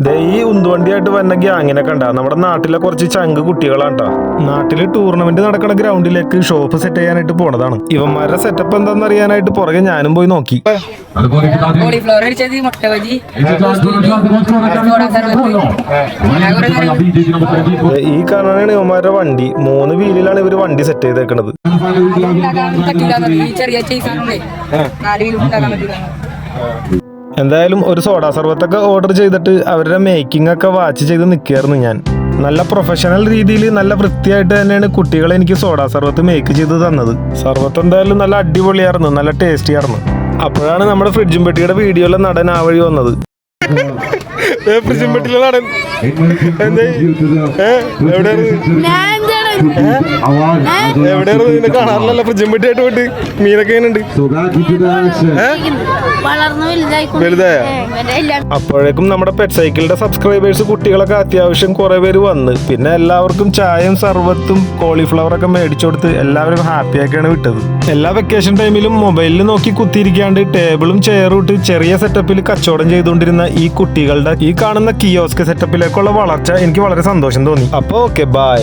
ഈ ഉന്തുവണ്ടിയായിട്ട് വന്ന ഗ്യാങ്ങിനെ കണ്ട നമ്മുടെ നാട്ടിലെ കുറച്ച് ചങ്ക് കുട്ടികളാണ്ടാ. നാട്ടില് ടൂർണമെന്റ് നടക്കുന്ന ഗ്രൗണ്ടിലേക്ക് ഷോപ്പ് സെറ്റ് ചെയ്യാനായിട്ട് പോണതാണ്. ഇവന്മാരുടെ സെറ്റപ്പ് എന്താണെന്ന് അറിയാനായിട്ട് പുറകെ ഞാനും പോയി നോക്കി. ഈ കാണാനാണ് ഇവന്മാരുടെ വണ്ടി. 3 വീലിലാണ് ഇവര് വണ്ടി സെറ്റ് ചെയ്തേക്കണത്. എന്തായാലും ഒരു സോഡാ സർവത്തൊക്കെ ഓർഡർ ചെയ്തിട്ട് അവരുടെ മേക്കിംഗ് ഒക്കെ വാച്ച് ചെയ്ത് നിൽക്കുകയായിരുന്നു ഞാൻ. നല്ല പ്രൊഫഷണൽ രീതിയിൽ നല്ല വൃത്തിയായിട്ട് തന്നെയാണ് കുട്ടികളെ എനിക്ക് സോഡാ സർവത്ത് മേക്ക് ചെയ്ത് തന്നത്. സർവത്ത് എന്തായാലും നല്ല അടിപൊളിയായിരുന്നു, നല്ല ടേസ്റ്റി ആയിരുന്നു. അപ്പോഴാണ് നമ്മുടെ ഫ്രിഡ്ജും പെട്ടിയുടെ വീഡിയോയിലെ നടൻ ആ വഴി വന്നത്. ഫ്രിഡ്ജും പെട്ടിയിലെ നടൻ എവിടെയാണ് നിന്നെ കാണാറില്ലല്ലോ? ഫ്രിഡ്ജും പെട്ടിയായിട്ട് പോയിട്ട് മീനൊക്കെ ഉണ്ട്. വലുതായ അപ്പോഴേക്കും നമ്മുടെ പെറ്റ് സൈക്കിളിന്റെ സബ്സ്ക്രൈബേഴ്സ് കുട്ടികളൊക്കെ അത്യാവശ്യം കുറെ പേര് വന്ന്, പിന്നെ എല്ലാവർക്കും ചായയും സർവത്തും കോളിഫ്ലവറൊക്കെ മേടിച്ചു കൊടുത്ത് എല്ലാവരും ഹാപ്പി ആക്കിയാണ് വിട്ടത്. എല്ലാ വെക്കേഷൻ ടൈമിലും മൊബൈലിൽ നോക്കി കുത്തിയിരിക്കാണ്ട് ടേബിളും ചെയറും ഇട്ട് ചെറിയ സെറ്റപ്പിൽ കച്ചവടം ചെയ്തുകൊണ്ടിരുന്ന ഈ കുട്ടികളുടെ ഈ കാണുന്ന കിയോസ്ക് സെറ്റപ്പിലേക്കുള്ള വളർച്ച എനിക്ക് വളരെ സന്തോഷം തോന്നി. അപ്പൊ ഓക്കെ, ബൈ.